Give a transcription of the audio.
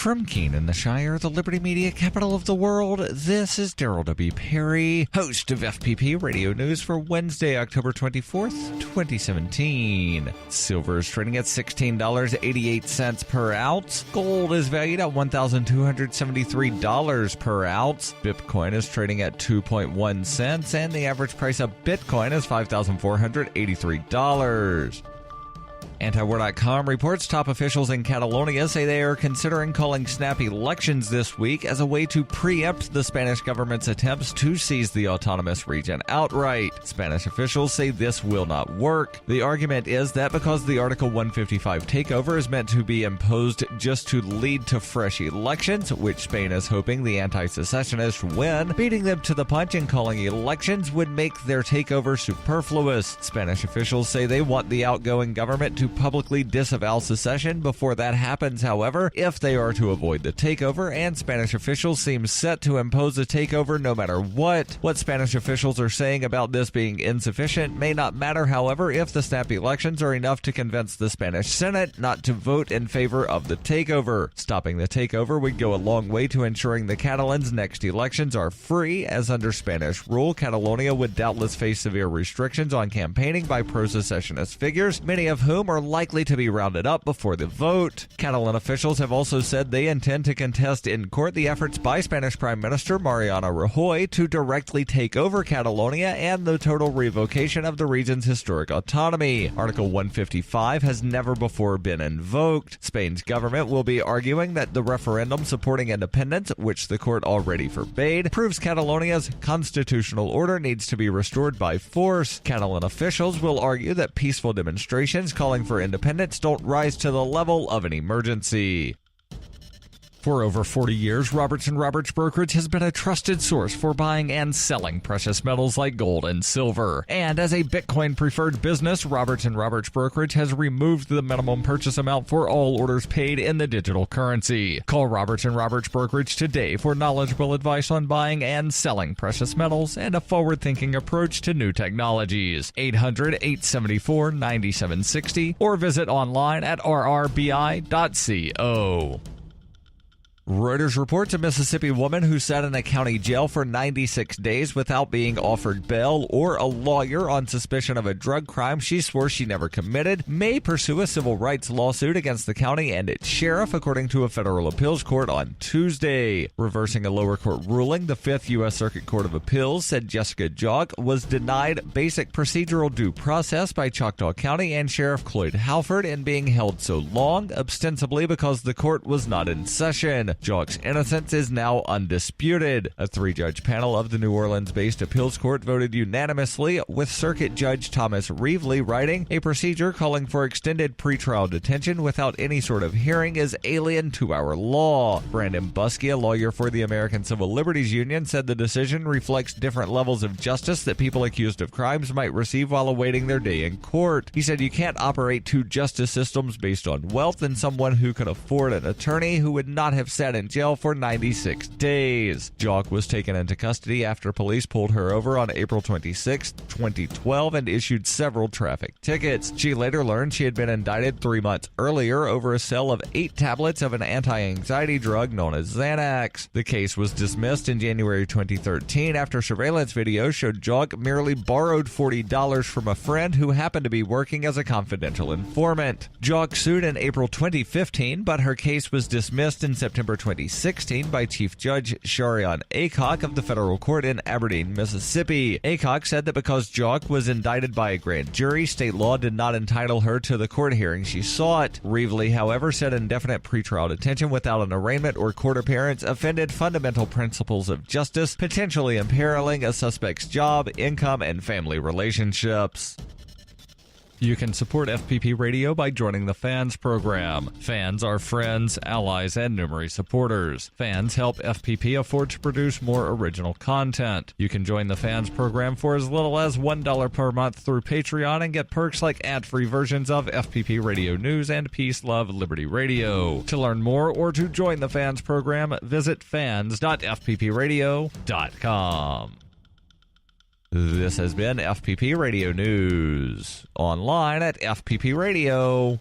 From Keene in the Shire, the Liberty Media capital of the world, this is Daryl W. Perry, host of FPP Radio News for Wednesday, October 24th, 2017. Silver is trading at $16.88 per ounce. Gold is valued at $1,273 per ounce. Bitcoin is trading at 2.1 cents, and the average price of Bitcoin is $5,483. Antiwar.com reports top officials in Catalonia say they are considering calling snap elections this week as a way to preempt the Spanish government's attempts to seize the autonomous region outright. Spanish officials say this will not work. The argument is that because the Article 155 takeover is meant to be imposed just to lead to fresh elections, which Spain is hoping the anti-secessionists win, beating them to the punch and calling elections would make their takeover superfluous. Spanish officials say they want the outgoing government to publicly disavow secession before that happens, however, if they are to avoid the takeover, and Spanish officials seem set to impose a takeover no matter what. What Spanish officials are saying about this being insufficient may not matter, however, if the snap elections are enough to convince the Spanish Senate not to vote in favor of the takeover. Stopping the takeover would go a long way to ensuring the Catalans' next elections are free, as under Spanish rule, Catalonia would doubtless face severe restrictions on campaigning by pro-secessionist figures, many of whom are likely to be rounded up before the vote. Catalan officials have also said they intend to contest in court the efforts by Spanish Prime Minister Mariano Rajoy to directly take over Catalonia and the total revocation of the region's historic autonomy. Article 155 has never before been invoked. Spain's government will be arguing that the referendum supporting independence, which the court already forbade, proves Catalonia's constitutional order needs to be restored by force. Catalan officials will argue that peaceful demonstrations calling for independence don't rise to the level of an emergency. For over 40 years, Robertson Roberts Brokerage has been a trusted source for buying and selling precious metals like gold and silver. And as a Bitcoin-preferred business, Robertson Roberts Brokerage has removed the minimum purchase amount for all orders paid in the digital currency. Call Robertson Roberts Brokerage today for knowledgeable advice on buying and selling precious metals and a forward-thinking approach to new technologies. 800-874-9760 or visit online at rrbi.co. Reuters reports a Mississippi woman who sat in a county jail for 96 days without being offered bail or a lawyer on suspicion of a drug crime she swore she never committed may pursue a civil rights lawsuit against the county and its sheriff, according to a federal appeals court on Tuesday. Reversing a lower court ruling, the 5th U.S. Circuit Court of Appeals said Jessica Jogg was denied basic procedural due process by Choctaw County and Sheriff Cloyd Halford in being held so long, ostensibly because the court was not in session. Jogg's innocence is now undisputed. A 3-judge panel of the New Orleans-based appeals court voted unanimously, with Circuit Judge Thomas Reevely writing, "A procedure calling for extended pretrial detention without any sort of hearing is alien to our law." Brandon Buskey, a lawyer for the American Civil Liberties Union, said the decision reflects different levels of justice that people accused of crimes might receive while awaiting their day in court. He said you can't operate two justice systems based on wealth and someone who could afford an attorney who would not have sat in jail for 96 days. Jogg was taken into custody after police pulled her over on April 26, 2012, and issued several traffic tickets. She later learned she had been indicted 3 months earlier over a sale of 8 tablets of an anti-anxiety drug known as Xanax. The case was dismissed in January 2013 after surveillance video showed Jogg merely borrowed $40 from a friend who happened to be working as a confidential informant. Jogg sued in April 2015, but her case was dismissed in September 2016 by Chief Judge Sharion Aycock of the federal court in Aberdeen, Mississippi. Aycock said that because Jogg was indicted by a grand jury, state law did not entitle her to the court hearing she sought. Reevely, however, said indefinite pretrial detention without an arraignment or court appearance offended fundamental principles of justice, potentially imperiling a suspect's job, income, and family relationships. You can support FPP Radio by joining the Fans program. Fans are friends, allies, and numerous supporters. Fans help FPP afford to produce more original content. You can join the Fans program for as little as $1 per month through Patreon and get perks like ad-free versions of FPP Radio News and Peace, Love, Liberty Radio. To learn more or to join the Fans program, visit fans.fppradio.com. This has been FPP Radio News, online at fppradio.com.